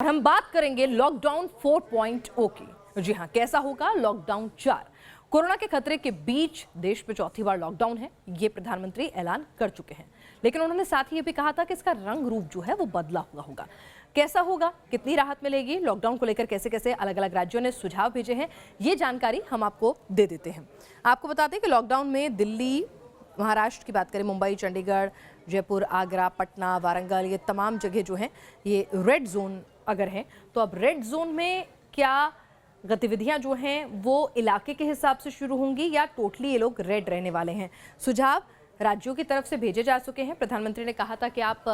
और हम बात करेंगे लॉकडाउन 4.0 की। जी हां, कैसा होगा लॉकडाउन 4। कोरोना के खतरे के बीच देश में चौथी बार लॉकडाउन है, ये प्रधानमंत्री ऐलान कर चुके हैं। लेकिन उन्होंने साथ ही ये भी कहा था कि इसका रंग रूप जो है वो बदला हुआ होगा। कैसा होगा, कितनी राहत मिलेगी, लॉकडाउन को लेकर कैसे कैसे अलग अलग राज्यों ने सुझाव भेजे हैं, ये जानकारी हम आपको दे देते हैं। आपको बताते हैं कि लॉकडाउन में दिल्ली, महाराष्ट्र की बात करें, मुंबई, चंडीगढ़, जयपुर, आगरा, पटना, वारंगल, ये तमाम जगह जो हैं ये रेड जोन अगर हैं। तो अब रेड जोन में क्या गतिविधियां जो हैं वो इलाके के हिसाब से शुरू होंगी या टोटली ये लोग रेड रहने वाले हैं? सुझाव राज्यों की तरफ से भेजे जा चुके हैं। प्रधानमंत्री ने कहा था कि आप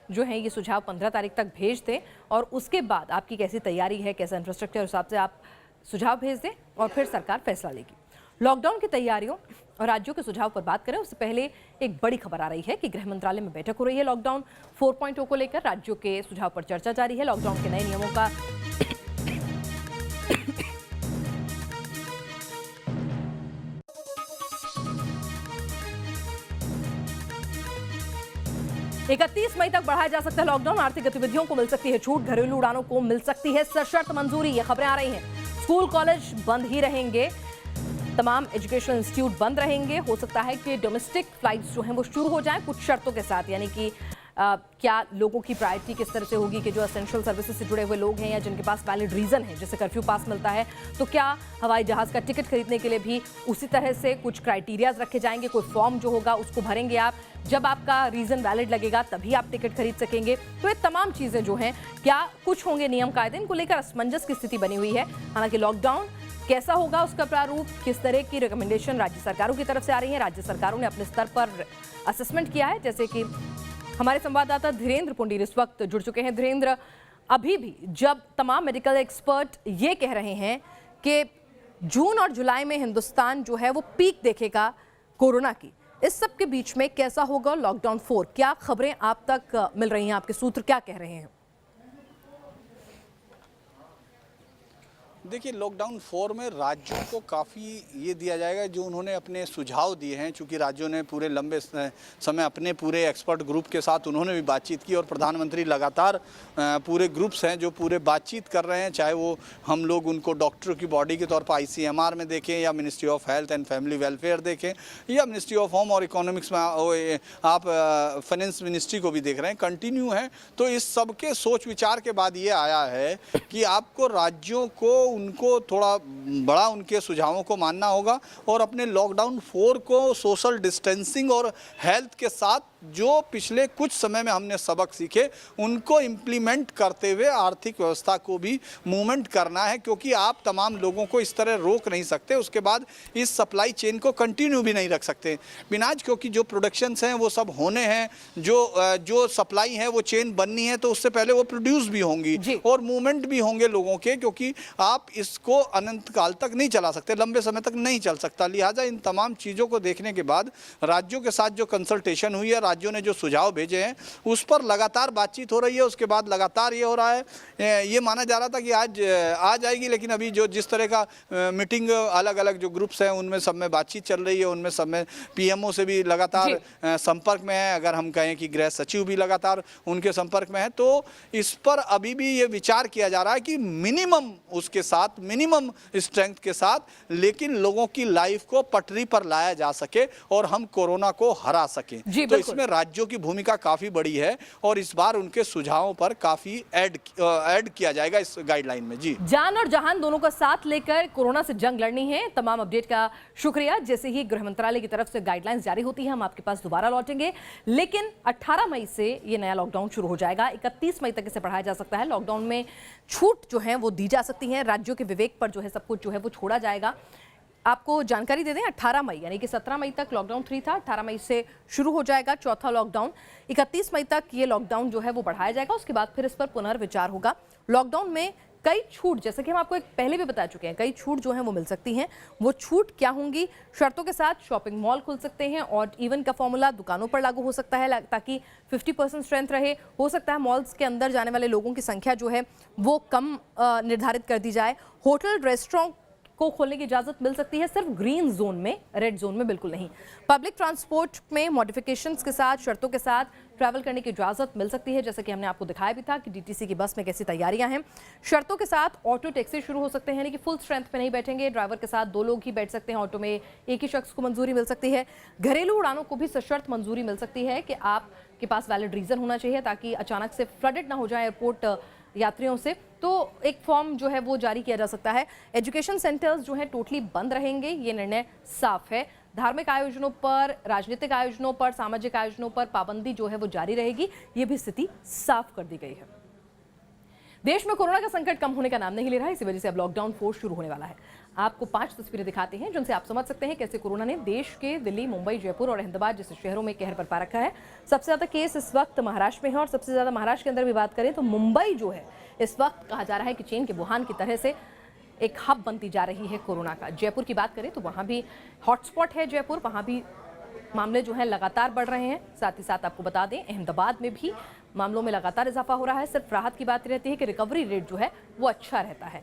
जो है ये सुझाव 15 तारीख तक भेज दें और उसके बाद आपकी कैसी तैयारी है, कैसा इंफ्रास्ट्रक्चर, उस हिसाब से आप सुझाव भेज दें और फिर सरकार फैसला लेगी। लॉकडाउन की तैयारियों और राज्यों के सुझाव पर बात करें उससे पहले एक बड़ी खबर आ रही है कि गृह मंत्रालय में बैठक हो रही है। लॉकडाउन 4.0 को लेकर राज्यों के सुझाव पर चर्चा जारी है। लॉकडाउन के नए नियमों का इकतीस मई तक बढ़ाया जा सकता है लॉकडाउन। आर्थिक गतिविधियों को मिल सकती है छूट, घरेलू उड़ानों को मिल सकती है सशर्त मंजूरी। ये खबरें आ रही हैं। स्कूल कॉलेज बंद ही रहेंगे, तमाम एजुकेशनल इंस्टीट्यूट बंद रहेंगे। हो सकता है कि डोमेस्टिक फ्लाइट्स जो हैं वो शुरू हो जाएं कुछ शर्तों के साथ, यानी कि क्या लोगों की प्रायोरिटी किस तरह से होगी कि जो एसेंशियल सर्विसेज से जुड़े हुए लोग हैं या जिनके पास वैलिड रीजन है, जैसे कर्फ्यू पास मिलता है, तो क्या हवाई जहाज का टिकट खरीदने के लिए भी उसी तरह से कुछ क्राइटेरियाज रखे जाएंगे। कोई फॉर्म जो होगा उसको भरेंगे आप, जब आपका रीजन वैलिड लगेगा तभी आप टिकट खरीद सकेंगे। तो ये तमाम चीजें जो हैं, क्या कुछ होंगे नियम कायदे, इनको लेकर असमंजस की स्थिति बनी हुई है। हालांकि लॉकडाउन कैसा होगा, उसका प्रारूप, किस तरह की रिकमेंडेशन राज्य सरकारों की तरफ से आ रही है, राज्य सरकारों ने अपने स्तर पर असेसमेंट किया है। जैसे कि हमारे संवाददाता धीरेन्द्र पुंडीर इस वक्त जुड़ चुके हैं। धीरेन्द्र, अभी भी जब तमाम मेडिकल एक्सपर्ट ये कह रहे हैं कि जून और जुलाई में हिंदुस्तान जो है वो पीक देखेगा कोरोना की, इस सब के बीच में कैसा होगा लॉकडाउन 4? क्या खबरें आप तक मिल रही हैं, आपके सूत्र क्या कह रहे हैं? देखिए, लॉकडाउन 4 में राज्यों को काफ़ी ये दिया जाएगा जो उन्होंने अपने सुझाव दिए हैं, चूँकि राज्यों ने पूरे लंबे समय अपने पूरे एक्सपर्ट ग्रुप के साथ उन्होंने भी बातचीत की और प्रधानमंत्री लगातार पूरे ग्रुप्स हैं जो पूरे बातचीत कर रहे हैं, चाहे वो हम लोग उनको डॉक्टरों की बॉडी के तौर पर ICMR में देखें या ministry of health and family welfare देखें या मिनिस्ट्री ऑफ होम और इकोनॉमिक्स में आप फाइनेंस मिनिस्ट्री को भी देख रहे हैं, कंटिन्यू है। तो इस सब के सोच विचार के बाद ये आया है कि आपको राज्यों को उनको थोड़ा बड़ा उनके सुझावों को मानना होगा और अपने लॉकडाउन 4 को सोशल डिस्टेंसिंग और हेल्थ के साथ जो पिछले कुछ समय में हमने सबक सीखे उनको इम्प्लीमेंट करते हुए आर्थिक व्यवस्था को भी मूवमेंट करना है, क्योंकि आप तमाम लोगों को इस तरह रोक नहीं सकते, उसके बाद इस सप्लाई चेन को कंटिन्यू भी नहीं रख सकते बिनाज, क्योंकि जो प्रोडक्शंस हैं वो सब होने हैं, जो सप्लाई है वो चेन बननी है, तो उससे पहले वो प्रोड्यूस भी होंगी और मूवमेंट भी होंगे लोगों के, क्योंकि आप इसको अनंत काल तक नहीं चला सकते, लंबे समय तक नहीं चल सकता। लिहाजा इन तमाम चीज़ों को देखने के बाद राज्यों के साथ जो कंसल्टेशन हुई है, राज्यों ने जो सुझाव भेजे हैं उस पर लगातार बातचीत हो रही है। उसके बाद लगातार ये हो रहा है, ये माना जा रहा था कि आज आ जाएगी, लेकिन अभी जो जिस तरह का मीटिंग अलग अलग जो ग्रुप्स हैं उनमें सब में बातचीत चल रही है, उनमें सब में PMO से भी लगातार संपर्क में है। अगर हम कहें कि गृह सचिव भी लगातार उनके संपर्क में है, तो इस पर अभी भी ये विचार किया जा रहा है कि मिनिमम उसके साथ, मिनिमम स्ट्रेंथ के साथ, लेकिन लोगों की लाइफ को पटरी पर लाया जा सके और हम कोरोना को हरा सकें। तो इसमें राज्यों की भूमिका काफी बड़ी है और इस बार उनके सुझावों पर काफी ऐड किया जाएगा इस गाइडलाइन में। जी, जान और जहान दोनों का साथ लेकर कोरोना से जंग लड़नी है। तमाम अपडेट का शुक्रिया। जैसे ही गृह मंत्रालय की तरफ से गाइडलाइंस जारी होती है हम आपके पास दोबारा लौटेंगे, लेकिन 18 मई से ये नया लॉकडाउन शुरू हो जाएगा। 31 मई तक इसे बढ़ाया जा सकता है। लॉकडाउन में छूट जो है वो दी जा सकती है, राज्यों के विवेक पर जो है सब कुछ जो है वो छोड़ा जाएगा। आपको जानकारी दे दें, 18 मई यानी कि 17 मई तक लॉकडाउन 3 था, 18 मई से शुरू हो जाएगा चौथा लॉकडाउन। 31 मई तक ये लॉकडाउन जो है वो बढ़ाया जाएगा, उसके बाद फिर इस पर पुनर्विचार होगा। लॉकडाउन में कई छूट, जैसे कि हम आपको एक पहले भी बता चुके हैं, कई छूट जो है वो मिल सकती हैं। वो छूट क्या होंगी? शर्तों के साथ शॉपिंग मॉल खुल सकते हैं और इवन का फॉर्मूला दुकानों पर लागू हो सकता है ताकि 50% स्ट्रेंथ रहे। हो सकता है मॉल्स के अंदर जाने वाले लोगों की संख्या जो है वो कम निर्धारित कर दी जाए। होटल, रेस्टोरेंट को खोलने की इजाजत मिल सकती है, सिर्फ ग्रीन जोन में, रेड जोन में बिल्कुल नहीं। पब्लिक ट्रांसपोर्ट में मॉडिफिकेशंस के साथ, शर्तों के साथ ट्रैवल करने की इजाजत मिल सकती है, जैसा कि हमने आपको दिखाया भी था कि डीटीसी की बस में कैसी तैयारियां हैं। शर्तों के साथ ऑटो टैक्सी शुरू हो सकते हैं, यानी कि फुल स्ट्रेंथ पे नहीं बैठेंगे, ड्राइवर के साथ 2 लोग ही बैठ सकते हैं। ऑटो में एक ही शख्स को मंजूरी मिल सकती है। घरेलू उड़ानों को भी सशर्त मंजूरी मिल सकती है कि आपके पास वैलिड रीजन होना चाहिए, ताकि अचानक से फ्लडेड ना हो जाए एयरपोर्ट यात्रियों से। तो एक फॉर्म जो है वो जारी किया जा सकता है। एजुकेशन सेंटर्स जो है टोटली बंद रहेंगे, ये निर्णय साफ है। धार्मिक आयोजनों पर, राजनीतिक आयोजनों पर, सामाजिक आयोजनों पर पाबंदी जो है वो जारी रहेगी, ये भी स्थिति साफ कर दी गई है। देश में कोरोना का संकट कम होने का नाम नहीं ले रहा है, इसी वजह से अब लॉकडाउन 4 शुरू होने वाला है। आपको 5 तस्वीरें दिखाते हैं जिनसे आप समझ सकते हैं कैसे कोरोना ने देश के दिल्ली, मुंबई, जयपुर और अहमदाबाद जैसे शहरों में कहर बरपा रखा है। सबसे ज्यादा केस इस वक्त महाराष्ट्र में है और सबसे ज्यादा महाराष्ट्र के अंदर भी बात करें तो मुंबई जो है इस वक्त कहा जा रहा है कि चीन के वुहान की तरह से एक हब बनती जा रही है कोरोना का। जयपुर की बात करें तो वहां भी हॉटस्पॉट है जयपुर, वहां भी मामले जो है लगातार बढ़ रहे हैं। साथ ही साथ आपको बता दें अहमदाबाद में भी मामलों में लगातार इजाफा हो रहा है। सिर्फ राहत की बात रहती है कि रिकवरी रेट जो है वो अच्छा रहता है।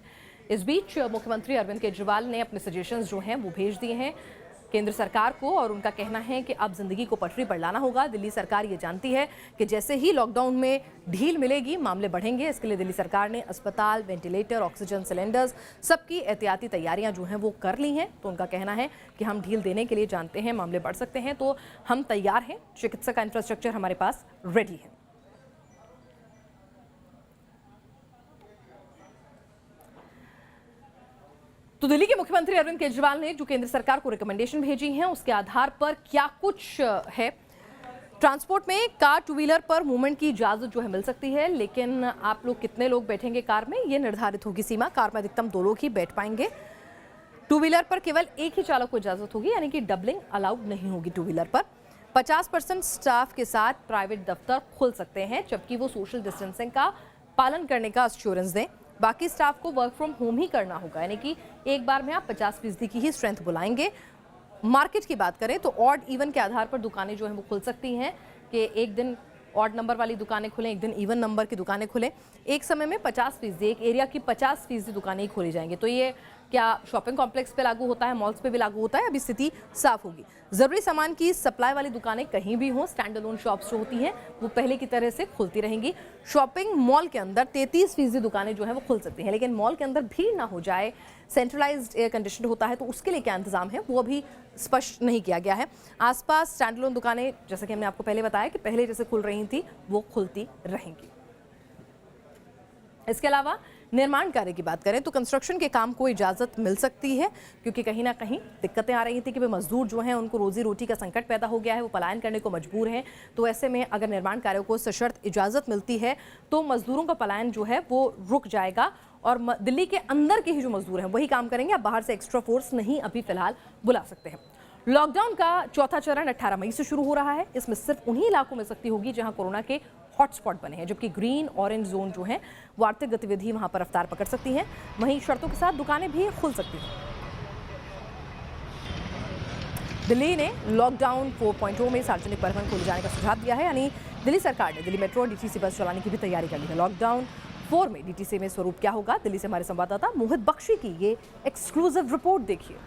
इस बीच मुख्यमंत्री अरविंद केजरीवाल ने अपने सजेशंस जो हैं वो भेज दिए हैं केंद्र सरकार को, और उनका कहना है कि अब जिंदगी को पटरी पर लाना होगा। दिल्ली सरकार ये जानती है कि जैसे ही लॉकडाउन में ढील मिलेगी मामले बढ़ेंगे। इसके लिए दिल्ली सरकार ने अस्पताल, वेंटिलेटर, ऑक्सीजन सिलेंडर्स, सबकी एहतियाती तैयारियां जो हैं वो कर ली हैं। तो उनका कहना है कि हम ढील देने के लिए जानते हैं मामले बढ़ सकते हैं, तो हम तैयार हैं, चिकित्सा का इंफ्रास्ट्रक्चर हमारे पास रेडी है। तो दिल्ली के मुख्यमंत्री अरविंद केजरीवाल ने जो केंद्र सरकार को रिकमेंडेशन भेजी हैं उसके आधार पर क्या कुछ है। ट्रांसपोर्ट में कार, 2 व्हीलर पर मूवमेंट की इजाजत जो है मिल सकती है, लेकिन आप लोग कितने लोग बैठेंगे कार में ये निर्धारित होगी सीमा। कार में अधिकतम 2 लोग ही बैठ पाएंगे। 2 व्हीलर पर केवल एक ही चालक को इजाजत होगी, यानी कि डबलिंग अलाउड नहीं होगी 2 व्हीलर पर। 50% स्टाफ के साथ प्राइवेट दफ्तर खुल सकते हैं, जबकि वो सोशल डिस्टेंसिंग का पालन करने का एश्योरेंस दें। बाकी स्टाफ को वर्क फ्रॉम होम ही करना होगा, यानी कि एक बार में आप 50% की ही स्ट्रेंथ बुलाएंगे। मार्केट की बात करें तो ऑड इवन के आधार पर दुकानें जो हैं वो खुल सकती हैं कि एक दिन ऑड नंबर वाली दुकानें खुलें, एक दिन इवन नंबर की दुकानें खुलें। एक समय में 50%, एक एरिया की 50% दुकानें ही खोली जाएंगी। तो ये क्या शॉपिंग कॉम्प्लेक्स पे लागू होता है, मॉल्स पे भी लागू होता है, अभी स्थिति साफ होगी। जरूरी सामान की सप्लाई वाली दुकानें कहीं भी हों, स्टैंड अलोन शॉप्स जो होती हैं वो पहले की तरह से खुलती रहेंगी। शॉपिंग मॉल के अंदर 33% दुकानें जो है वो खुल सकती हैं, लेकिन मॉल के अंदर भीड़ ना हो जाए, सेंट्रलाइज्ड एयर कंडीशन होता है, तो उसके लिए क्या इंतजाम है वो अभी स्पष्ट नहीं किया गया है। आसपास स्टैंड अलोन दुकानें, जैसे कि हमने आपको पहले बताया कि पहले जैसे खुल रही थी वो खुलती रहेंगी। इसके अलावा निर्माण कार्य की बात करें तो कंस्ट्रक्शन के काम को इजाजत मिल सकती है, क्योंकि कहीं ना कहीं दिक्कतें आ रही थी कि वे मजदूर जो हैं उनको रोजी रोटी का संकट पैदा हो गया है, वो पलायन करने को मजबूर हैं। तो ऐसे में अगर निर्माण कार्यों को सशर्त इजाजत मिलती है तो मजदूरों का पलायन जो है वो रुक जाएगा और दिल्ली के अंदर के ही जो मजदूर हैं वही काम करेंगे। आप बाहर से एक्स्ट्रा फोर्स नहीं अभी फिलहाल बुला सकते हैं। लॉकडाउन का चौथा चरण 18 मई से शुरू हो रहा है। इसमें सिर्फ उन्हीं इलाकों में सख्ती होगी जहां कोरोना के हॉटस्पॉट बने हैं, जबकि ग्रीन, ऑरेंज जोन जो है वो आर्थिक गतिविधि वहां पर रफ्तार पकड़ सकती हैं। वहीं शर्तों के साथ दुकानें भी खुल सकती हैं। दिल्ली ने लॉकडाउन 4.0 में सार्वजनिक परिवहन खोले जाने का सुझाव दिया है, यानी दिल्ली सरकार ने दिल्ली मेट्रो और डीटीसी बस चलाने की भी तैयारी कर ली है। लॉकडाउन 4 में डीटीसी में स्वरूप क्या होगा, दिल्ली से हमारे संवाददाता मोहित बख्शी की ये एक्सक्लूसिव रिपोर्ट देखिए।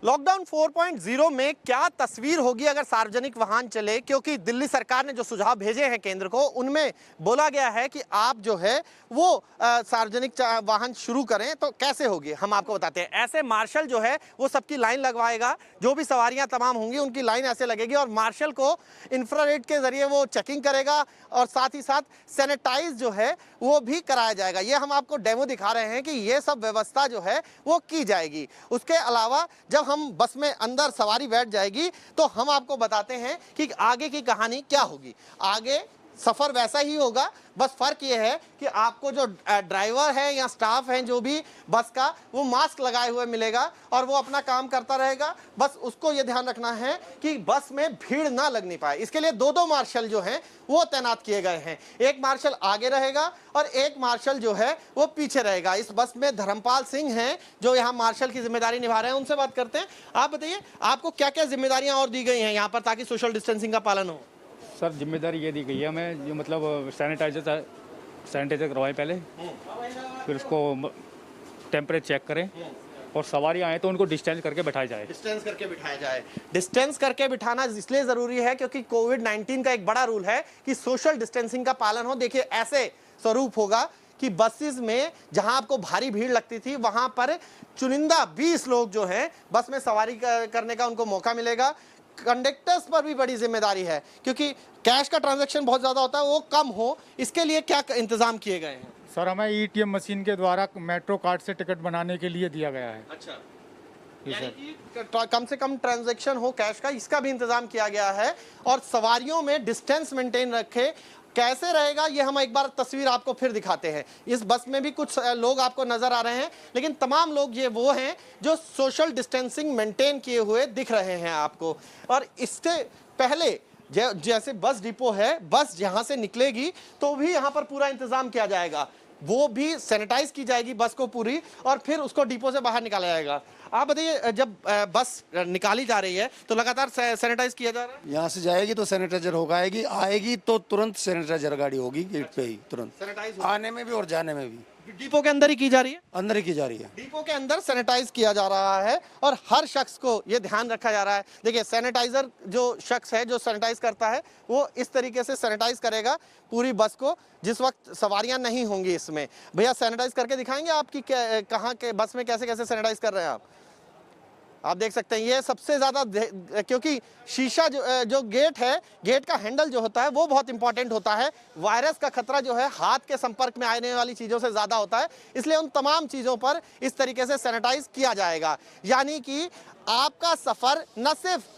लॉकडाउन 4.0 में क्या तस्वीर होगी अगर सार्वजनिक वाहन चले, क्योंकि दिल्ली सरकार ने जो सुझाव भेजे हैं केंद्र को उनमें बोला गया है कि आप जो है वो सार्वजनिक वाहन शुरू करें तो कैसे होगी हम आपको बताते हैं। ऐसे मार्शल जो है वो सबकी लाइन लगवाएगा, जो भी सवारियां तमाम होंगी उनकी लाइन ऐसे लगेगी और मार्शल को इंफ्रारेड के जरिए वो चेकिंग करेगा और साथ ही साथ सैनिटाइज जो है वो भी कराया जाएगा। ये हम आपको डेमो दिखा रहे हैं कि ये सब व्यवस्था जो है वो की जाएगी। उसके अलावा जब हम बस में अंदर सवारी बैठ जाएगी तो हम आपको बताते हैं कि आगे की कहानी क्या होगी। आगे सफर वैसा ही होगा, बस फर्क ये है कि आपको जो ड्राइवर है या स्टाफ है जो भी बस का, वो मास्क लगाए हुए मिलेगा और वो अपना काम करता रहेगा। बस उसको ये ध्यान रखना है कि बस में भीड़ ना लगनी पाए। इसके लिए 2-2 मार्शल जो हैं वो तैनात किए गए हैं। एक मार्शल आगे रहेगा और एक मार्शल जो है वो पीछे रहेगा। इस बस में धर्मपाल सिंह हैं जो यहाँ मार्शल की जिम्मेदारी निभा रहे हैं, उनसे बात करते हैं। आप बताइए आपको क्या क्या जिम्मेदारियां और दी गई हैं यहाँ पर ताकि सोशल डिस्टेंसिंग का पालन हो? सर जिम्मेदारी ये दी गई है हमें, जो मतलब सैनिटाइजर करवाएं पहले, फिर उसको टेम्परेचर चेक करें, और सवारी आए तो उनको डिस्टेंस करके बैठाया जाए। डिस्टेंस करके बिठाया जाए। डिस्टेंस करके बिठाना इसलिए जरूरी है क्योंकि कोविड-19 का एक बड़ा रूल है कि सोशल डिस्टेंसिंग का पालन हो। देखिए ऐसे स्वरूप होगा कि बसेस में जहां आपको भारी भीड़ लगती थी वहां पर चुनिंदा 20 लोग जो हैं बस में सवारी करने का उनको मौका मिलेगा। कंडक्टर्स पर भी बड़ी जिम्मेदारी है क्योंकि कैश का ट्रांजैक्शन बहुत ज्यादा होता है, वो कम हो, इसके लिए क्या इंतजाम किए गए हैं? सर हमें ईटीएम मशीन के द्वारा मेट्रो कार्ड से टिकट बनाने के लिए दिया गया है। अच्छा, जी यानी सर। कि कम से कम ट्रांजैक्शन हो कैश का, इसका भी इंतजाम किया गया है। और सवारियों में डिस्टेंस मेंटेन रखे। कैसे रहेगा ये हम एक बार तस्वीर आपको फिर दिखाते हैं। इस बस में भी कुछ लोग आपको नजर आ रहे हैं, लेकिन तमाम लोग ये वो हैं जो सोशल डिस्टेंसिंग मेंटेन किए हुए दिख रहे हैं आपको। और इससे पहले जैसे बस डिपो है, बस यहाँ से निकलेगी तो भी यहाँ पर पूरा इंतजाम किया जाएगा, वो भी सैनिटाइज की जाएगी बस को पूरी, और फिर उसको डिपो से बाहर निकाला जाएगा। आप बताइए, जब बस निकाली जा रही है तो लगातार सैनिटाइज किया जा रहा है? यहाँ से जाएगी तो सैनिटाइजर होगा, आएगी तो तुरंत सैनिटाइजर गाड़ी होगी गेट पे ही, तुरंत सैनिटाइज आने में भी और जाने में भी। डिपो के अंदर ही की जा रही है? अंदर ही की जा रही है। डिपो के अंदर सैनिटाइज किया जा रहा है और हर शख्स को ये ध्यान रखा जा रहा है। देखिए सैनिटाइजर जो शख्स है जो सैनिटाइज करता है वो इस तरीके से सैनिटाइज करेगा पूरी बस को जिस वक्त सवारियां नहीं होंगी इसमें। भैया सैनिटाइज करके दिखाएंगे आपकी कहाँ के बस में कैसे कैसे सैनिटाइज कर रहे हैं आप देख सकते हैं। ये सबसे ज़्यादा, क्योंकि शीशा जो गेट है, गेट का हैंडल जो होता है वो बहुत इंपॉर्टेंट होता है। वायरस का खतरा जो है हाथ के संपर्क में आने वाली चीज़ों से ज़्यादा होता है, इसलिए उन तमाम चीज़ों पर इस तरीके से सैनिटाइज किया जाएगा। यानी कि आपका सफ़र न सिर्फ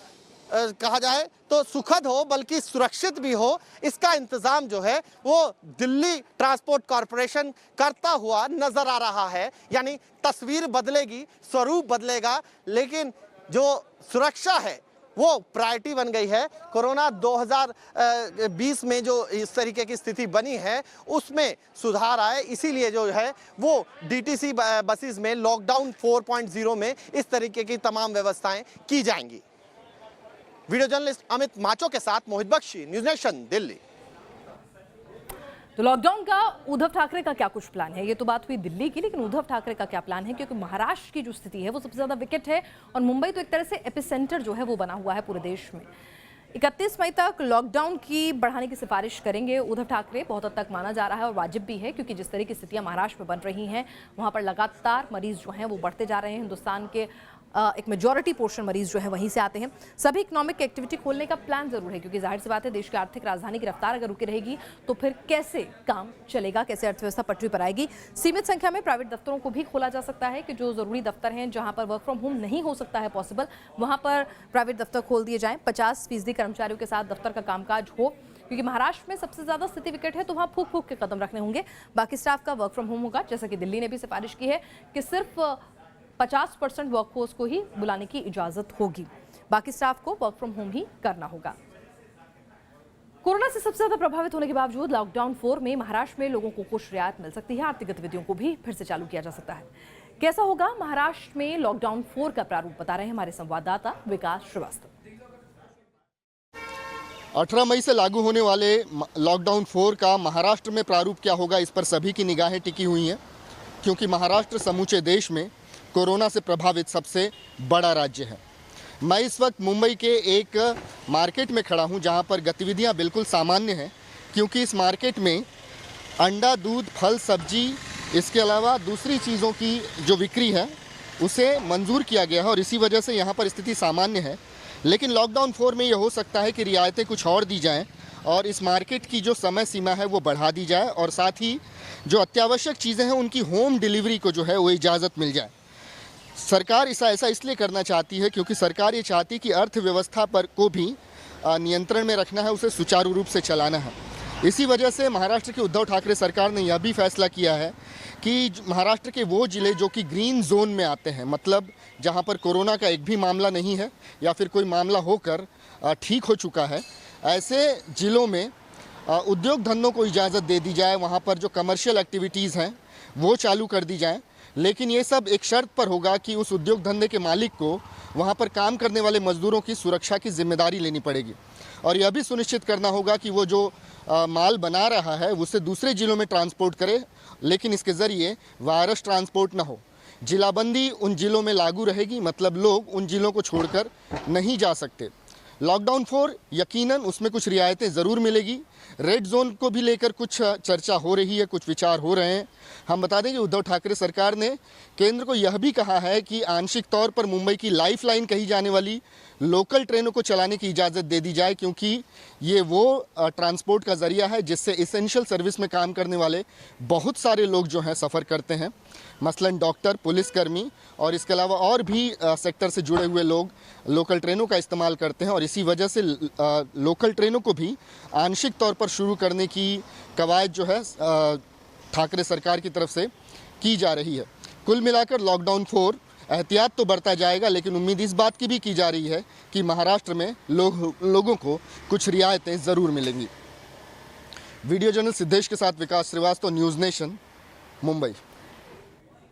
कहा जाए तो सुखद हो बल्कि सुरक्षित भी हो, इसका इंतजाम जो है वो दिल्ली ट्रांसपोर्ट कॉरपोरेशन करता हुआ नजर आ रहा है। यानी तस्वीर बदलेगी, स्वरूप बदलेगा, लेकिन जो सुरक्षा है वो प्रायोरिटी बन गई है। कोरोना 2020 में जो इस तरीके की स्थिति बनी है उसमें सुधार आए, इसीलिए जो है वो डीटीसी बसेस में लॉकडाउन 4.0 में इस तरीके की तमाम व्यवस्थाएं की जाएंगी। वीडियो जर्नलिस्ट अमित माचो के साथ मोहित बख्शी, न्यूज़ नेशन, दिल्ली। तो लॉकडाउन का उद्धव ठाकरे का क्या कुछ प्लान है? ये तो बात हुई दिल्ली की, लेकिन उद्धव ठाकरे का क्या प्लान है? क्योंकि महाराष्ट्र की जो स्थिति है वो सबसे ज्यादा विकट है और मुंबई तो एक तरह से एपिसेंटर जो है वो बना हुआ है पूरे देश में। 31 मई तक लॉकडाउन की बढ़ाने की सिफारिश करेंगे उद्धव ठाकरे, बहुत हद तक माना जा रहा है और वाजिब भी है, क्योंकि जिस तरह की स्थितियां महाराष्ट्र में बन रही हैं वहां पर लगातार मरीज जो हैं वो बढ़ते जा रहे हैं। हिंदुस्तान के एक मेजॉरिटी पोर्शन मरीज जो है वहीं से आते हैं। सभी इकोनॉमिक एक्टिविटी खोलने का प्लान जरूर है, क्योंकि जाहिर सी बात है देश की आर्थिक राजधानी की रफ्तार अगर रुकी रहेगी तो फिर कैसे काम चलेगा, कैसे अर्थव्यवस्था पटरी पर आएगी। सीमित संख्या में प्राइवेट दफ्तरों को भी खोला जा सकता है कि जो जरूरी दफ्तर हैं जहां पर वर्क फ्रॉम होम नहीं हो सकता है पॉसिबल, वहां पर प्राइवेट दफ्तर खोल दिए जाएं। 50% कर्मचारियों के साथ दफ्तर का कामकाज हो, क्योंकि महाराष्ट्र में सबसे ज्यादा स्थिति विकट है तो वहां फूक फूक के कदम रखने होंगे। बाकी स्टाफ का वर्क फ्रॉम होम होगा, जैसा कि दिल्ली ने भी सिफारिश की है कि सिर्फ 50% वर्कफोर्स को ही बुलाने की इजाजत होगी, बाकी स्टाफ को वर्क फ्रॉम होम ही करना होगा। कोरोना से सबसे ज्यादा प्रभावित होने के बावजूद लॉकडाउन 4 में महाराष्ट्र में लोगों को कुछ रियायत मिल सकती है, आर्थिक गतिविधियों को भी फिर से चालू किया जा सकता है। कैसा होगा महाराष्ट्र में लॉकडाउन 4 का प्रारूप, बता रहे हैं हमारे संवाददाता विकास श्रीवास्तव। 18 मई से लागू होने वाले लॉकडाउन 4 का महाराष्ट्र में प्रारूप क्या होगा, इस पर सभी की निगाहें टिकी हुई हैं, क्योंकि महाराष्ट्र समूचे देश में कोरोना से प्रभावित सबसे बड़ा राज्य है। मैं इस वक्त मुंबई के एक मार्केट में खड़ा हूं, जहां पर गतिविधियां बिल्कुल सामान्य हैं, क्योंकि इस मार्केट में अंडा, दूध, फल, सब्जी, इसके अलावा दूसरी चीज़ों की जो बिक्री है उसे मंजूर किया गया है और इसी वजह से यहाँ पर स्थिति सामान्य है। लेकिन लॉकडाउन 4 में ये हो सकता है कि रियायतें कुछ और दी जाएँ और इस मार्केट की जो समय सीमा है वो बढ़ा दी जाए और साथ ही जो अत्यावश्यक चीज़ें हैं उनकी होम डिलीवरी को जो है वो इजाज़त मिल जाए। सरकार ऐसा इसलिए करना चाहती है क्योंकि सरकार ये चाहती है कि अर्थव्यवस्था पर को भी नियंत्रण में रखना है, उसे सुचारू रूप से चलाना है। इसी वजह से महाराष्ट्र की उद्धव ठाकरे सरकार ने यह भी फैसला किया है कि महाराष्ट्र के वो ज़िले जो कि ग्रीन जोन में आते हैं, मतलब जहां पर कोरोना का एक भी मामला नहीं है या फिर कोई मामला होकर ठीक हो चुका है, ऐसे ज़िलों में उद्योग धंधों को इजाज़त दे दी जाए, वहां पर जो कमर्शियल एक्टिविटीज़ हैं वो चालू कर दी जाएँ। लेकिन ये सब एक शर्त पर होगा कि उस उद्योग धंधे के मालिक को वहाँ पर काम करने वाले मजदूरों की सुरक्षा की जिम्मेदारी लेनी पड़ेगी और यह भी सुनिश्चित करना होगा कि वो जो माल बना रहा है उसे दूसरे ज़िलों में ट्रांसपोर्ट करे, लेकिन इसके ज़रिए वायरस ट्रांसपोर्ट ना हो। जिलाबंदी उन जिलों में लागू रहेगी, मतलब लोग उन जिलों को छोड़कर नहीं जा सकते। लॉकडाउन 4 यकीनन उसमें कुछ रियायतें ज़रूर मिलेगी। रेड जोन को भी लेकर कुछ चर्चा हो रही है, कुछ विचार हो रहे हैं। हम बता दें कि उद्धव ठाकरे सरकार ने केंद्र को यह भी कहा है कि आंशिक तौर पर मुंबई की लाइफलाइन कही जाने वाली लोकल ट्रेनों को चलाने की इजाज़त दे दी जाए, क्योंकि ये वो ट्रांसपोर्ट का ज़रिया है जिससे इसेंशियल सर्विस में काम करने वाले बहुत सारे लोग जो हैं सफ़र करते हैं, मसलन डॉक्टर, पुलिसकर्मी और इसके अलावा और भी सेक्टर से जुड़े हुए लोग लोकल ट्रेनों का इस्तेमाल करते हैं। और इसी वजह से लोकल ट्रेनों को भी आंशिक तौर पर शुरू करने की कवायद जो है ठाकरे सरकार की तरफ से की जा रही है। कुल मिलाकर लॉकडाउन 4 एहतियात तो बरता जाएगा, लेकिन उम्मीद इस बात की भी की जा रही है कि महाराष्ट्र में लोगों को कुछ रियायतें ज़रूर मिलेंगी। वीडियो जर्नलिस्ट सिद्धेश के साथ विकास श्रीवास्तव, न्यूज़ नेशन, मुंबई।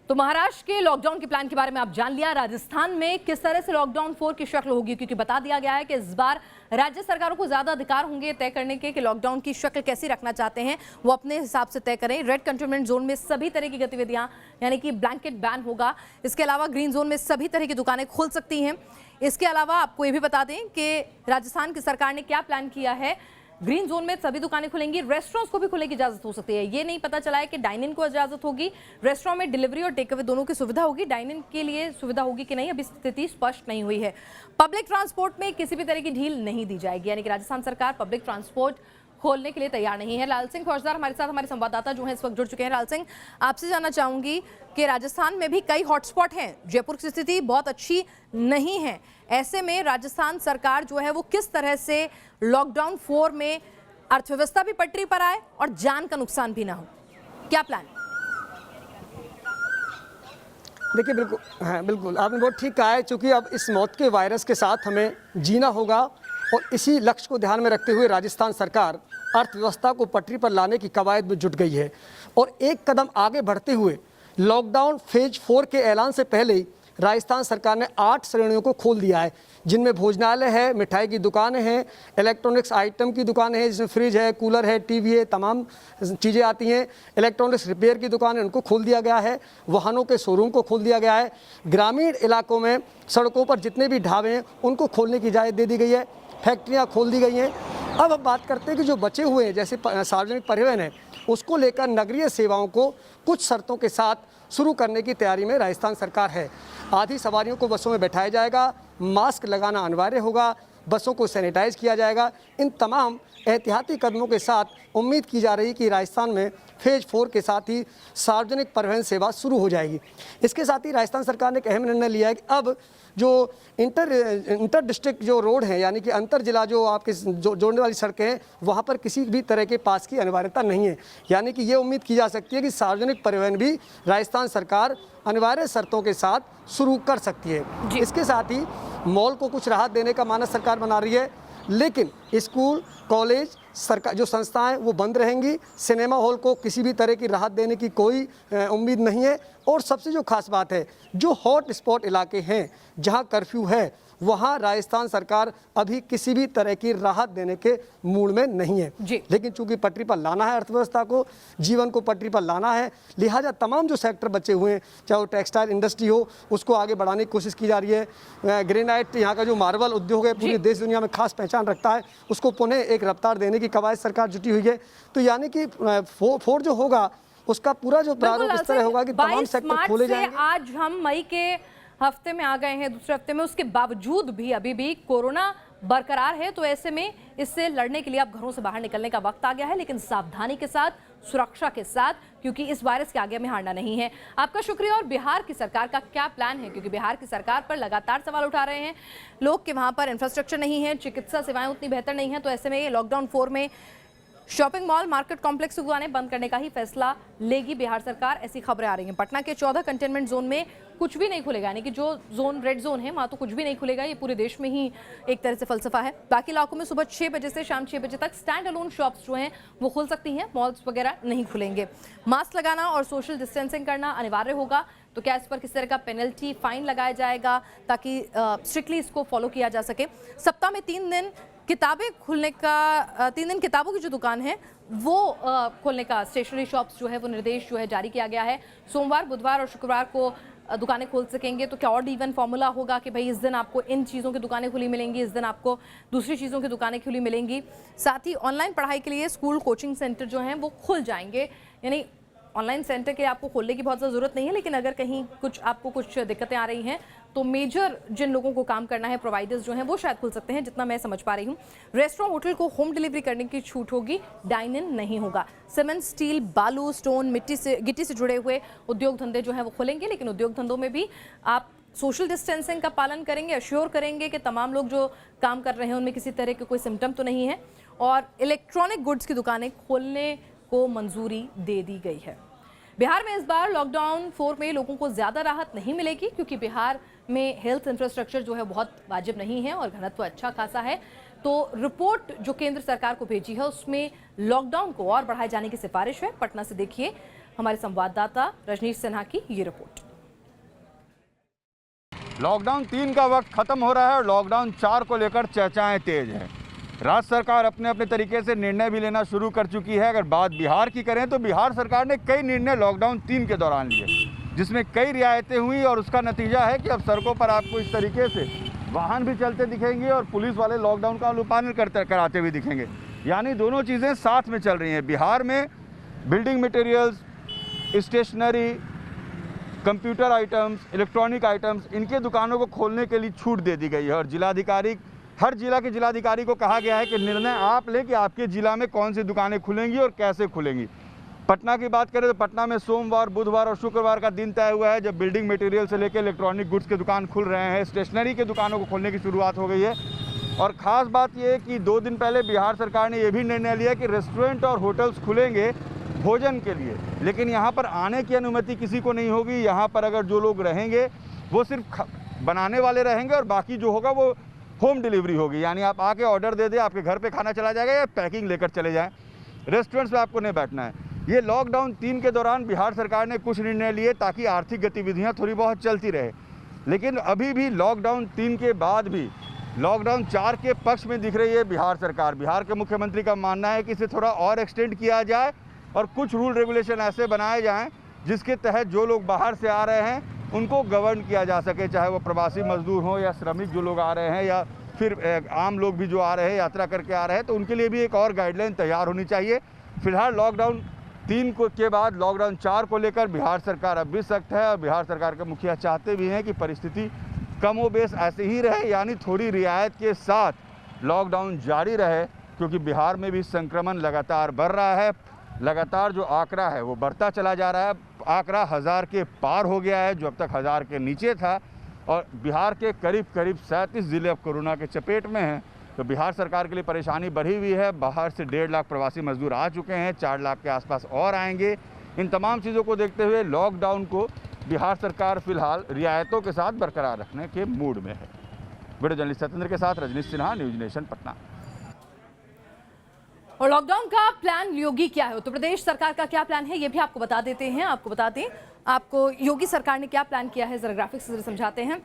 तो महाराष्ट्र के लॉकडाउन के प्लान के बारे में आप जान लिया। राजस्थान में किस तरह से लॉकडाउन 4 की शक्ल होगी, क्योंकि बता दिया गया है कि इस बार राज्य सरकारों को ज्यादा अधिकार होंगे तय करने के कि लॉकडाउन की शक्ल कैसी रखना चाहते हैं, वो अपने हिसाब से तय करें। रेड कंटेनमेंट जोन में सभी तरह की गतिविधियां यानी कि ब्लैंकेट बैन होगा। इसके अलावा ग्रीन जोन में सभी तरह की दुकानें खुल सकती हैं। इसके अलावा आपको ये भी बता दें कि राजस्थान की सरकार ने क्या प्लान किया है। ग्रीन जोन में सभी दुकानें खुलेंगी, रेस्टोरेंट्स को भी खुलने की इजाजत हो सकती है। ये नहीं पता चला है कि डाइन इन को इजाजत होगी, रेस्टोरेंट में डिलीवरी और टेक अवे दोनों की सुविधा होगी। डाइन इन के लिए सुविधा होगी कि नहीं, अभी स्थिति स्पष्ट नहीं हुई है। पब्लिक ट्रांसपोर्ट में किसी भी तरह की ढील नहीं दी जाएगी, यानी कि राजस्थान सरकार पब्लिक ट्रांसपोर्ट खोलने के लिए तैयार नहीं है। लाल सिंह फौजदार हमारे साथ, हमारे संवाददाता जो हैं इस वक्त जुड़ चुके हैं। लाल सिंह, आपसे जानना चाहूंगी कि राजस्थान में भी कई हॉटस्पॉट हैं, जयपुर की स्थिति बहुत अच्छी नहीं है, ऐसे में राजस्थान सरकार जो है वो किस तरह से लॉकडाउन 4 में अर्थव्यवस्था भी पटरी पर आए और जान का नुकसान भी ना हो, क्या प्लान? देखिए, बिल्कुल हाँ, बिल्कुल आपने बहुत ठीक कहा है। चूँकि अब इस मौत के वायरस के साथ हमें जीना होगा और इसी लक्ष्य को ध्यान में रखते हुए राजस्थान सरकार अर्थव्यवस्था को पटरी पर लाने की कवायद में जुट गई है। और एक कदम आगे बढ़ते हुए लॉकडाउन फेज 4 के ऐलान से पहले ही राजस्थान सरकार ने 8 श्रेणियों को खोल दिया है, जिनमें भोजनालय है, मिठाई की दुकानें हैं, इलेक्ट्रॉनिक्स आइटम की दुकानें हैं जिसमें फ्रिज है, कूलर है, टीवी है, तमाम चीज़ें आती हैं। इलेक्ट्रॉनिक्स रिपेयर की दुकानें, उनको खोल दिया गया है। वाहनों के शोरूम को खोल दिया गया है। ग्रामीण इलाकों में सड़कों पर जितने भी ढाबे हैं उनको खोलने की इजाज़त दे दी गई है। फैक्ट्रियाँ खोल दी गई हैं। अब हम बात करते हैं कि जो बचे हुए हैं, जैसे सार्वजनिक परिवहन है, उसको लेकर नगरीय सेवाओं को कुछ शर्तों के साथ शुरू करने की तैयारी में राजस्थान सरकार है। आधी सवारियों को बसों में बैठाया जाएगा, मास्क लगाना अनिवार्य होगा, बसों को सैनिटाइज किया जाएगा। इन तमाम एहतियाती कदमों के साथ उम्मीद की जा रही है कि राजस्थान में फेज 4 के साथ ही सार्वजनिक परिवहन सेवा शुरू हो जाएगी। इसके साथ ही राजस्थान सरकार ने एक अहम निर्णय लिया है कि अब जो इंटर डिस्ट्रिक्ट जो रोड है, यानी कि अंतर जिला जो आपके जोड़ने वाली सड़कें हैं, वहाँ पर किसी भी तरह के पास की अनिवार्यता नहीं है। यानी कि ये उम्मीद की जा सकती है कि सार्वजनिक परिवहन भी राजस्थान सरकार अनिवार्य शर्तों के साथ शुरू कर सकती है। इसके साथ ही मॉल को कुछ राहत देने का मानस सरकार बना रही है, लेकिन स्कूल, कॉलेज, सरकार जो संस्थाएं वो बंद रहेंगी। सिनेमा हॉल को किसी भी तरह की राहत देने की कोई उम्मीद नहीं है। और सबसे जो खास बात है, जो हॉट स्पॉट इलाके हैं जहां कर्फ्यू है, वहां राजस्थान सरकार अभी किसी भी तरह की राहत देने के मूड में नहीं है। लेकिन चूंकि पटरी पर लाना है, अर्थव्यवस्था को, जीवन को पटरी पर लाना है, लिहाजा तमाम जो सेक्टर बचे हुए हैं, चाहे वो टेक्सटाइल इंडस्ट्री हो, उसको आगे बढ़ाने की कोशिश की जा रही है। ग्रेनाइट, यहाँ का जो मार्बल उद्योग है, पूरी देश दुनिया में खास पहचान रखता है, उसको पुनः एक रफ्तार देने की कवायद सरकार जुटी हुई है। तो यानी कि 4 जो होगा उसका पूरा जो प्रारूप इस तरह होगा कि तमाम सेक्टर खोले जाएंगे। आज हम मई के हफ्ते में आ गए हैं, दूसरे हफ्ते में, उसके बावजूद भी अभी भी कोरोना बरकरार है। तो ऐसे में इससे लड़ने के लिए अब घरों से बाहर निकलने का वक्त आ गया है, लेकिन सावधानी के साथ, सुरक्षा के साथ, क्योंकि इस वायरस के आगे हमें हारना नहीं है। आपका शुक्रिया। और बिहार की सरकार का क्या प्लान है, क्योंकि बिहार की सरकार पर लगातार सवाल उठा रहे हैं लोग कि वहां पर इंफ्रास्ट्रक्चर नहीं है, चिकित्सा सेवाएं उतनी बेहतर नहीं है। तो ऐसे में लॉकडाउन 4 में शॉपिंग मॉल, मार्केट कॉम्प्लेक्स की दुकानें बंद करने का ही फैसला लेगी बिहार सरकार, ऐसी खबरें आ रही हैं। पटना के 14 कंटेनमेंट जोन में कुछ भी नहीं खुलेगा, यानी कि जो जोन रेड जोन है वहां तो कुछ भी नहीं खुलेगा। ये पूरे देश में ही एक तरह से फलसफा है। बाकी इलाकों में सुबह 6 बजे से शाम 6 बजे तक स्टैंड अलोन शॉप्स जो हैं वो खुल सकती हैं, मॉल्स वगैरह नहीं खुलेंगे। मास्क लगाना और सोशल डिस्टेंसिंग करना अनिवार्य होगा। तो क्या इस पर किस तरह का पेनल्टी, फाइन लगाया जाएगा ताकि स्ट्रिक्टली इसको फॉलो किया जा सके। सप्ताह में 3 दिन किताबें खुलने का 3 दिन किताबों की जो दुकान है वो खोलने का स्टेशनरी शॉप्स जो है वो निर्देश जो है जारी किया गया है। सोमवार, बुधवार और शुक्रवार को दुकानें खोल सकेंगे। तो क्या ऑड इवन फॉर्मूला होगा कि भाई इस दिन आपको इन चीज़ों की दुकानें खुली मिलेंगी, इस दिन आपको दूसरी चीज़ों की दुकानें खुली मिलेंगी। साथ ही ऑनलाइन पढ़ाई के लिए स्कूल कोचिंग सेंटर जो हैं वो खुल जाएंगे। यानी ऑनलाइन सेंटर के आपको खोलने की बहुत ज़्यादा ज़रूरत नहीं है, लेकिन अगर कहीं आपको कुछ दिक्कतें आ रही हैं तो मेजर जिन लोगों को काम करना है, प्रोवाइडर्स जो हैं वो शायद खुल सकते हैं, जितना मैं समझ पा रही हूँ। रेस्टोरेंट, होटल को होम डिलीवरी करने की छूट होगी, डाइन इन नहीं होगा। सीमेंट, स्टील, बालू, स्टोन, गिट्टी से जुड़े हुए उद्योग धंधे जो हैं वो खुलेंगे, लेकिन उद्योग धंधों में भी आप सोशल डिस्टेंसिंग का पालन करेंगे, अश्योर करेंगे कि तमाम लोग जो काम कर रहे हैं उनमें किसी तरह के कोई सिम्टम तो नहीं है। और इलेक्ट्रॉनिक गुड्स की दुकानें खोलने को मंजूरी दे दी गई है। बिहार में इस बार लॉकडाउन 4 में लोगों को ज़्यादा राहत नहीं मिलेगी, क्योंकि बिहार में हेल्थ इंफ्रास्ट्रक्चर जो है बहुत वाजिब नहीं है और घनत्व अच्छा खासा है। तो रिपोर्ट जो केंद्र सरकार को भेजी है उसमें लॉकडाउन को और बढ़ाए जाने की सिफारिश है। पटना से देखिए हमारे संवाददाता रजनीश सिन्हा की ये रिपोर्ट। लॉकडाउन 3 का वक्त खत्म हो रहा है और लॉकडाउन 4 को लेकर चर्चाएं तेज हैं। राज्य सरकार अपने अपने तरीके से निर्णय भी लेना शुरू कर चुकी है। अगर बात बिहार की करें तो बिहार सरकार ने कई निर्णय लॉकडाउन 3 के दौरान लिए, जिसमें कई रियायतें हुई और उसका नतीजा है कि अब सड़कों पर आपको इस तरीके से वाहन भी चलते दिखेंगे और पुलिस वाले लॉकडाउन का अनुपालन कराते हुए दिखेंगे। यानी दोनों चीज़ें साथ में चल रही हैं। बिहार में building materials, stationery, computer items, electronic items, इनके दुकानों को खोलने के लिए छूट दे दी गई है और हर जिला के जिलाधिकारी को कहा गया है कि निर्णय आप लें कि आपके जिला में कौन सी दुकानें खुलेंगी और कैसे खुलेंगी। पटना की बात करें तो पटना में सोमवार, बुधवार और शुक्रवार का दिन तय हुआ है जब बिल्डिंग मटेरियल से लेकर इलेक्ट्रॉनिक गुड्स के दुकान खुल रहे हैं। स्टेशनरी के दुकानों को खोलने की शुरुआत हो गई है। और ख़ास बात यह है कि 2 दिन पहले बिहार सरकार ने यह भी निर्णय लिया कि रेस्टोरेंट और होटल्स खुलेंगे भोजन के लिए, लेकिन यहाँ पर आने की अनुमति किसी को नहीं होगी। यहाँ पर अगर जो लोग रहेंगे वो सिर्फ बनाने वाले रहेंगे और बाकी जो होगा वो होम डिलीवरी होगी। यानी आप आके ऑर्डर दे दें, आपके घर पे खाना चला जाएगा या पैकिंग लेकर चले जाएं। रेस्टोरेंट्स में आपको नहीं बैठना है। ये लॉकडाउन 3 के दौरान बिहार सरकार ने कुछ निर्णय लिए ताकि आर्थिक गतिविधियां थोड़ी बहुत चलती रहे, लेकिन अभी भी लॉकडाउन 3 के बाद भी लॉकडाउन 4 के पक्ष में दिख रही है बिहार सरकार। बिहार के मुख्यमंत्री का मानना है कि इसे थोड़ा और एक्सटेंड किया जाए और कुछ रूल रेगुलेशन ऐसे बनाए जाएँ जिसके तहत जो लोग बाहर से आ रहे हैं उनको गवर्न किया जा सके, चाहे वो प्रवासी मजदूर हों या श्रमिक जो लोग आ रहे हैं या फिर आम लोग भी जो आ रहे हैं, यात्रा करके आ रहे हैं, तो उनके लिए भी एक और गाइडलाइन तैयार होनी चाहिए। फिलहाल लॉकडाउन 3 के बाद लॉकडाउन 4 को लेकर बिहार सरकार अब भी सख्त है और बिहार सरकार के मुखिया चाहते भी हैं कि परिस्थिति कमोबेश ऐसे ही रहे, यानी थोड़ी रियायत के साथ लॉकडाउन जारी रहे, क्योंकि बिहार में भी संक्रमण लगातार बढ़ रहा है। लगातार जो आंकड़ा है वो बढ़ता चला जा रहा है। आंकड़ा 1000 के पार हो गया है, जो अब तक 1000 के नीचे था, और बिहार के करीब 37 ज़िले अब कोरोना के चपेट में हैं। तो बिहार सरकार के लिए परेशानी बढ़ी हुई है। बाहर से 1.5 लाख प्रवासी मजदूर आ चुके हैं, 4 लाख के आसपास और आएंगे। इन तमाम चीज़ों को देखते हुए लॉकडाउन को बिहार सरकार फिलहाल रियायतों के साथ बरकरार रखने के मूड में है। वीडियो जर्नलिस्ट सत्येंद्र के साथ रजनीश सिन्हा, न्यूज नेशन, पटना। और लॉकडाउन का प्लान योगी क्या है, उत्तर प्रदेश सरकार का क्या प्लान है, ये भी आपको बता देते हैं। आपको बता दें आपको योगी सरकार ने क्या प्लान किया है, जरा ग्राफिक्स से समझाते हैं।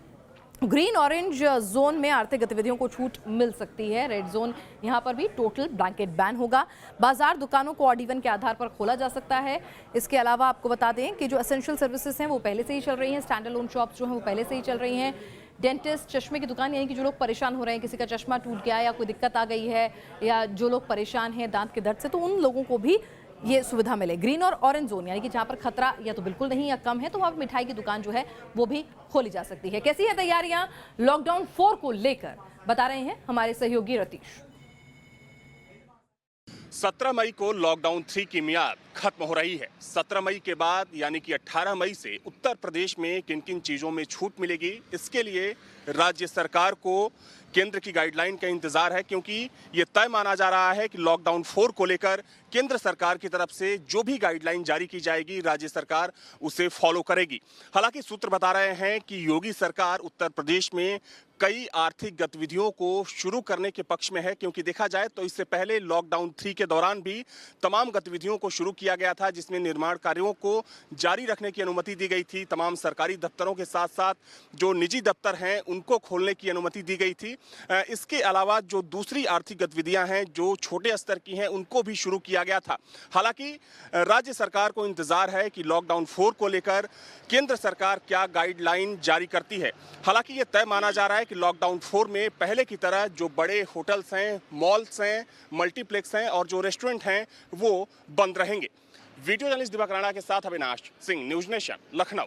ग्रीन ऑरेंज जोन में आर्थिक गतिविधियों को छूट मिल सकती है। रेड जोन यहाँ पर भी टोटल ब्लैंकेट बैन होगा। बाजार दुकानों को ऑड इवन के आधार पर खोला जा सकता है। इसके अलावा आपको बता दें कि जो एसेंशियल सर्विसेज हैं वो पहले से ही चल रही हैं। स्टैंड अलोन शॉप्स जो हैं वो पहले से ही चल रही हैं। डेंटिस्ट, चश्मे की दुकान, यानी कि जो लोग परेशान हो रहे हैं, किसी का चश्मा टूट गया या कोई दिक्कत आ गई है, या जो लोग परेशान हैं दांत के दर्द से, तो उन लोगों को भी ये सुविधा मिले। ग्रीन और ऑरेंज जोन यानी कि जहां पर खतरा या तो बिल्कुल नहीं या कम है, तो वहां पर मिठाई की दुकान जो है वो भी खोली जा सकती है। कैसी है तैयारियां लॉकडाउन 4 को लेकर, बता रहे हैं हमारे सहयोगी रतीश। 17 मई को लॉकडाउन 3 की मियाद खत्म हो रही है। 17 मई के बाद यानी कि 18 मई से उत्तर प्रदेश में किन किन चीज़ों में छूट मिलेगी, इसके लिए राज्य सरकार को केंद्र की गाइडलाइन का इंतजार है, क्योंकि ये तय माना जा रहा है कि लॉकडाउन 4 को लेकर केंद्र सरकार की तरफ से जो भी गाइडलाइन जारी की जाएगी राज्य सरकार उसे फॉलो करेगी। हालांकि सूत्र बता रहे हैं कि योगी सरकार उत्तर प्रदेश में कई आर्थिक गतिविधियों को शुरू करने के पक्ष में है, क्योंकि देखा जाए तो इससे पहले लॉकडाउन 3 के दौरान भी तमाम गतिविधियों को शुरू किया गया था, जिसमें निर्माण कार्यों को जारी रखने की अनुमति दी गई थी। तमाम सरकारी दफ्तरों के साथ साथ जो निजी दफ्तर हैं उनको खोलने की अनुमति दी गई थी। इसके अलावा जो दूसरी आर्थिक गतिविधियां हैं जो छोटे स्तर की हैं उनको भी शुरू किया गया था। हालांकि राज्य सरकार को इंतजार है कि लॉकडाउन 4 को लेकर केंद्र सरकार क्या गाइडलाइन जारी करती है। हालांकि ये तय माना जा रहा है कि लॉकडाउन 4 में पहले की तरह जो बड़े होटल्स हैं, मॉल्स हैं, मल्टीप्लेक्स हैं और जो रेस्टोरेंट हैं वो बंद रहेंगे। वीडियो जर्नलिस्ट दिवाकर राणा के साथ अविनाश सिंह, न्यूज़ नेशन, लखनऊ।